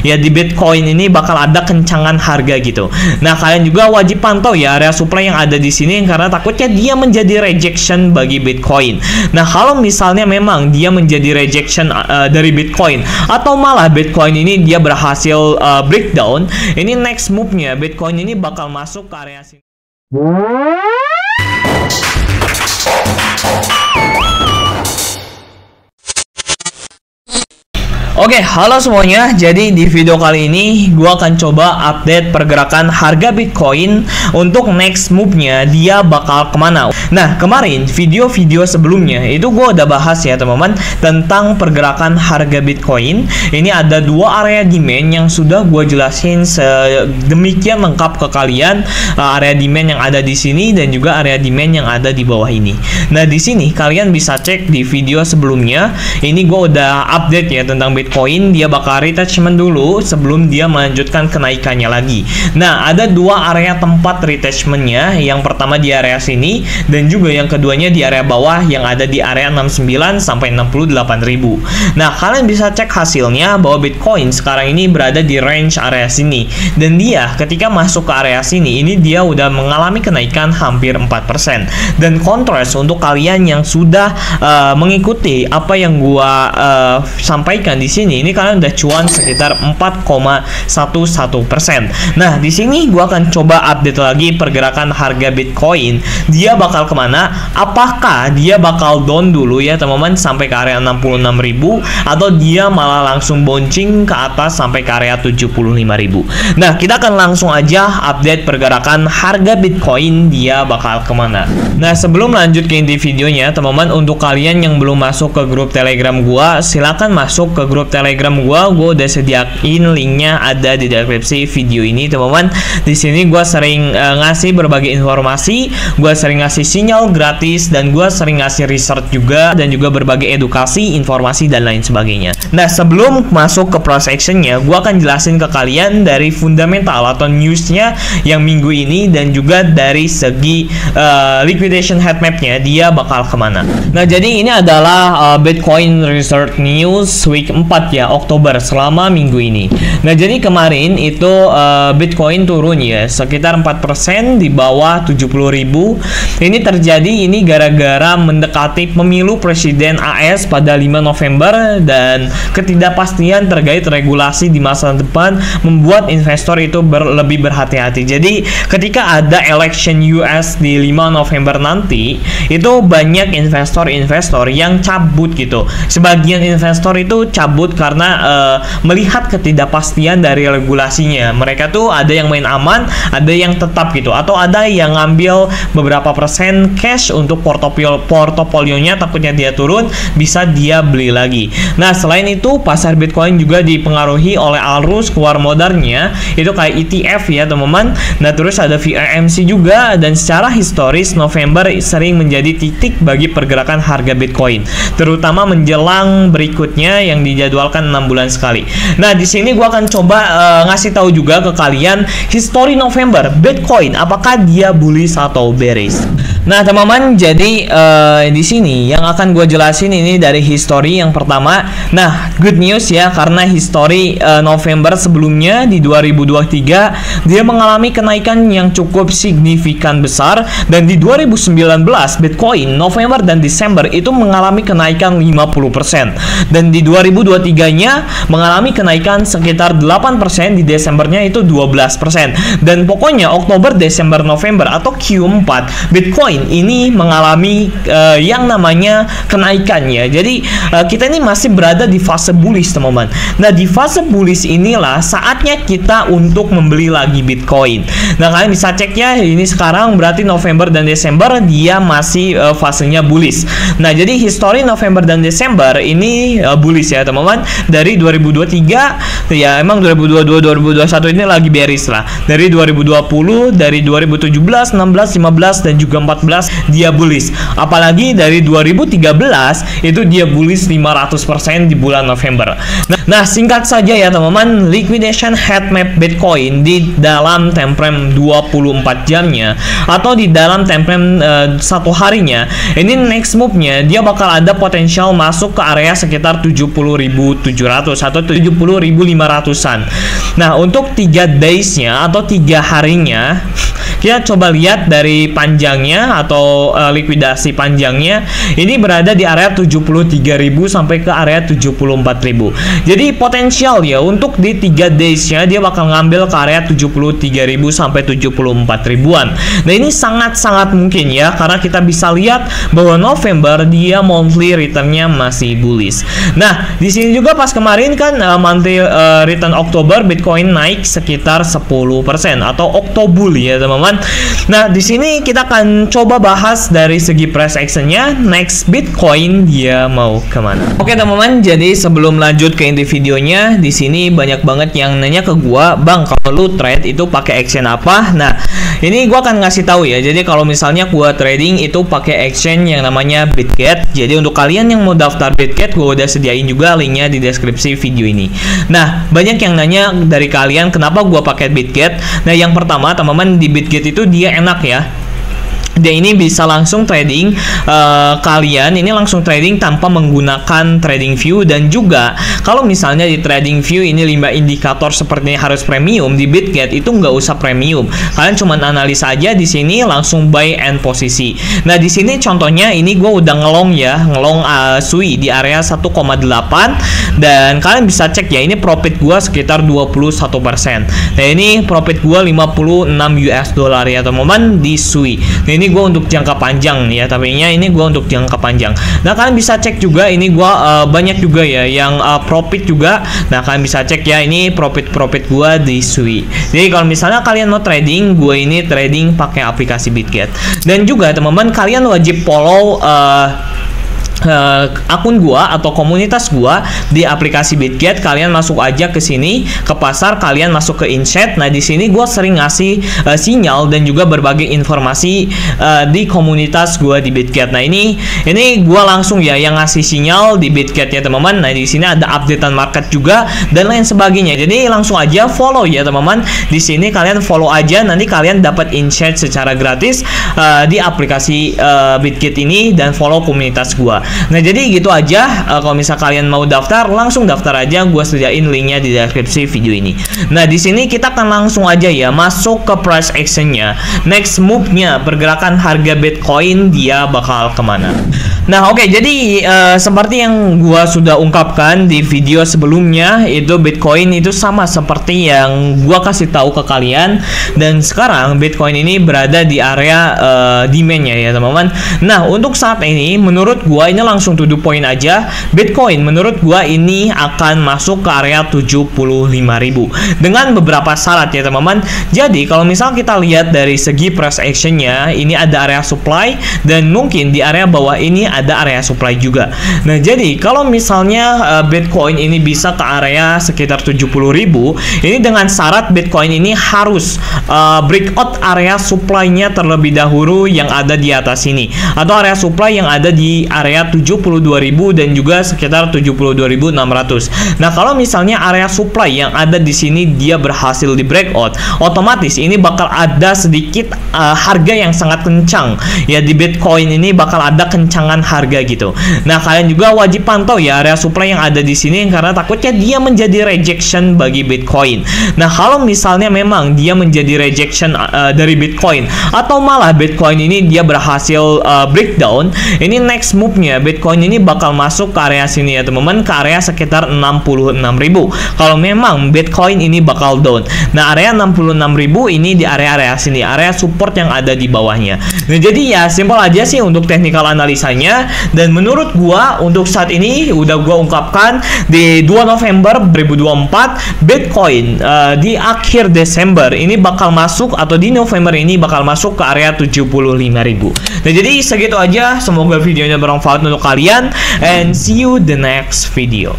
ya di Bitcoin ini bakal ada kencangan harga gitu. Nah, kalian juga wajib pantau ya area supply yang ada di sini karena takutnya dia menjadi rejection bagi Bitcoin. Nah, kalau misalnya memang dia menjadi rejection dari Bitcoin atau malah Bitcoin ini dia berhasil breakdown, ini next move-nya Bitcoin ini bakal masuk ke area sini. Oke, halo semuanya. Jadi di video kali ini gue akan coba update pergerakan harga Bitcoin untuk next move-nya dia bakal kemana. Nah, kemarin video-video sebelumnya itu gue udah bahas ya teman-teman tentang pergerakan harga Bitcoin. Ini ada dua area demand yang sudah gue jelasin sedemikian lengkap ke kalian, area demand yang ada di sini dan juga area demand yang ada di bawah ini. Nah, di sini kalian bisa cek di video sebelumnya. Ini gue udah update ya tentang Bitcoin. Dia bakal retouchment dulu sebelum dia melanjutkan kenaikannya lagi. Nah, ada dua area tempat retouchmentnya. Yang pertama di area sini dan juga yang keduanya di area bawah yang ada di area 69 sampai 68.000. Nah, kalian bisa cek hasilnya bahwa Bitcoin sekarang ini berada di range area sini dan dia ketika masuk ke area sini ini dia udah mengalami kenaikan hampir 4%. Dan kontras untuk kalian yang sudah mengikuti apa yang gua sampaikan di sini, ini kalian udah cuan sekitar 4,11%. Nah, di sini gua akan coba update lagi pergerakan harga Bitcoin. Dia bakal kemana? Apakah dia bakal down dulu ya teman-teman sampai ke area 66.000 atau dia malah langsung bouncing ke atas sampai ke area 75.000. Nah, kita akan langsung aja update pergerakan harga Bitcoin dia bakal kemana. Nah, sebelum lanjut ke inti videonya teman-teman, untuk kalian yang belum masuk ke grup Telegram gua, silakan masuk ke grup Telegram gua udah sediain linknya ada di deskripsi video ini teman-teman. Di sini gua sering ngasih berbagai informasi, gua sering ngasih sinyal gratis dan gua sering ngasih research juga dan juga berbagai edukasi, informasi dan lain sebagainya. Nah, sebelum masuk ke price actionnya, gua akan jelasin ke kalian dari fundamental atau newsnya yang minggu ini dan juga dari segi liquidation head mapnya dia bakal kemana. Nah, jadi ini adalah Bitcoin Research News week 4 ya, Oktober, selama minggu ini. Nah, jadi kemarin itu Bitcoin turun ya sekitar 4% di bawah 70.000. Ini terjadi ini gara-gara mendekati pemilu presiden AS pada 5 November dan ketidakpastian terkait regulasi di masa depan membuat investor itu lebih berhati-hati. Jadi ketika ada election US di 5 November nanti, itu banyak investor-investor yang cabut gitu. Sebagian investor itu cabut karena melihat ketidakpastian dari regulasinya. Mereka tuh ada yang main aman, ada yang tetap gitu, atau ada yang ngambil beberapa persen cash untuk portofolionya, takutnya dia turun bisa dia beli lagi. Nah, selain itu pasar Bitcoin juga dipengaruhi oleh arus keluar modalnya, itu kayak ETF ya teman-teman. Nah, terus ada VRMC juga, dan secara historis November sering menjadi titik bagi pergerakan harga Bitcoin, terutama menjelang berikutnya yang dijadwalkan 6 bulan sekali. Nah, di sini gua akan coba ngasih tahu juga ke kalian history November Bitcoin, apakah dia bullish atau bearish. Nah, teman-teman, jadi di sini yang akan gue jelasin ini dari history yang pertama. Nah, good news ya, karena history November sebelumnya di 2023 dia mengalami kenaikan yang cukup signifikan besar, dan di 2019 Bitcoin November dan Desember itu mengalami kenaikan 50%, dan di 2023-nya mengalami kenaikan sekitar 8%, di Desembernya itu 12%, dan pokoknya Oktober, Desember, November atau Q4 Bitcoin ini mengalami yang namanya kenaikan ya. Jadi kita ini masih berada di fase bullish teman-teman. Nah, di fase bullish inilah saatnya kita untuk membeli lagi Bitcoin. Nah, kalian bisa cek ya, ini sekarang berarti November dan Desember dia masih fasenya bullish. Nah, jadi history November dan Desember ini bullish ya teman-teman. Dari 2023 ya, emang 2022 2021 ini lagi bearish lah. Dari 2020, dari 2017, 16, 15 dan juga 14 dia bullish. Apalagi dari 2013 itu dia bullish 500% di bulan November. Nah, singkat saja ya teman-teman, liquidation head map Bitcoin di dalam time frame 24 jamnya atau di dalam time frame satu harinya, ini next move-nya dia bakal ada potensial masuk ke area sekitar 70.700 atau 70.500-an. Nah, untuk 3 days-nya atau 3 harinya, kita coba lihat dari panjangnya atau likuidasi panjangnya, ini berada di area 73.000 sampai ke area 74.000. Jadi potensial ya untuk di 3 days-nya dia bakal ngambil ke area 73.000 sampai 74.000-an. Nah, ini sangat-sangat mungkin ya, karena kita bisa lihat bahwa November dia monthly return-nya masih bullish. Nah, di sini juga pas kemarin kan monthly return Oktober Bitcoin naik sekitar 10% atau Oktobul ya teman-teman. Nah, di sini kita akan coba bahas dari segi price action-nya, next Bitcoin dia mau kemana. Oke teman-teman, jadi sebelum lanjut ke inti videonya, di sini banyak banget yang nanya ke gua, "Bang, kalau lu trade itu pakai action apa?" Nah, ini gua akan ngasih tahu ya. Jadi kalau misalnya gua trading itu pakai action yang namanya Bitget. Jadi untuk kalian yang mau daftar Bitget, gua udah sediain juga linknya di deskripsi video ini. Nah, banyak yang nanya dari kalian kenapa gua pakai Bitget. Nah, yang pertama teman-teman, di Bitget itu dia enak ya. Dia ini bisa langsung trading, kalian ini langsung trading tanpa menggunakan trading view. Dan juga kalau misalnya di trading view ini 5 indikator seperti ini harus premium, di Bitget itu nggak usah premium, kalian cuma analisa aja di sini langsung buy and posisi. Nah, di sini contohnya ini gue udah ngelong ya, ngelong SUI di area 1,8 dan kalian bisa cek ya, ini profit gue sekitar 21%. Nah, ini profit gue 56 US dollar ya teman-teman di SUI. Nah, ini gue untuk jangka panjang ya, tapi ini gue untuk jangka panjang. Nah, kalian bisa cek juga ini gue banyak juga ya yang profit juga. Nah, kalian bisa cek ya, ini profit gue di SUI. Jadi kalau misalnya kalian mau trading, gue ini trading pakai aplikasi Bitget. Dan juga teman-teman, kalian wajib follow akun gua atau komunitas gua di aplikasi Bitget. Kalian masuk aja ke sini, ke pasar, kalian masuk ke Insight. Nah, di sini gua sering ngasih sinyal dan juga berbagai informasi di komunitas gua di Bitget. Nah, ini gua langsung ya yang ngasih sinyal di Bitget ya teman-teman. Nah, di sini ada updatean market juga dan lain sebagainya. Jadi langsung aja follow ya teman-teman. Di sini kalian follow aja, nanti kalian dapat insight secara gratis di aplikasi Bitget ini, dan follow komunitas gua. Nah, jadi gitu aja. Kalau misal kalian mau daftar, langsung daftar aja. Gue sediain linknya di deskripsi video ini. Nah, di sini kita akan langsung aja ya masuk ke price action-nya. Next move-nya, pergerakan harga Bitcoin dia bakal kemana. Nah, oke, jadi seperti yang gue sudah ungkapkan di video sebelumnya, itu Bitcoin itu sama seperti yang gue kasih tahu ke kalian. Dan sekarang Bitcoin ini berada di area demand-nya ya teman-teman. Nah, untuk saat ini menurut gue ini langsung to the point aja. Bitcoin menurut gua ini akan masuk ke area 75.000 dengan beberapa syarat ya teman-teman. Jadi kalau misal kita lihat dari segi price action-nya, ini ada area supply dan mungkin di area bawah ini ada area supply juga. Nah, jadi kalau misalnya Bitcoin ini bisa ke area sekitar 70.000, ini dengan syarat Bitcoin ini harus breakout area supply-nya terlebih dahulu yang ada di atas ini, atau area supply yang ada di area 72.000 dan juga sekitar 72.600. Nah, kalau misalnya area supply yang ada di sini dia berhasil di breakout, otomatis ini bakal ada sedikit harga yang sangat kencang ya di Bitcoin ini, bakal ada kencangan harga gitu. Nah, kalian juga wajib pantau ya area supply yang ada di sini, karena takutnya dia menjadi rejection bagi Bitcoin. Nah, kalau misalnya memang dia menjadi rejection dari Bitcoin, atau malah Bitcoin ini dia berhasil breakdown, ini next move-nya Bitcoin ini bakal masuk ke area sini ya teman-teman, ke area sekitar 66.000. Kalau memang Bitcoin ini bakal down. Nah, area 66.000 ini di area-area sini, area support yang ada di bawahnya. Nah, jadi ya simpel aja sih untuk technical analisanya. Dan menurut gua untuk saat ini udah gua ungkapkan di 2 November 2024 Bitcoin di akhir Desember ini bakal masuk, atau di November ini bakal masuk ke area 75.000. Nah, jadi segitu aja. Semoga videonya bermanfaat untuk kalian, and see you the next video.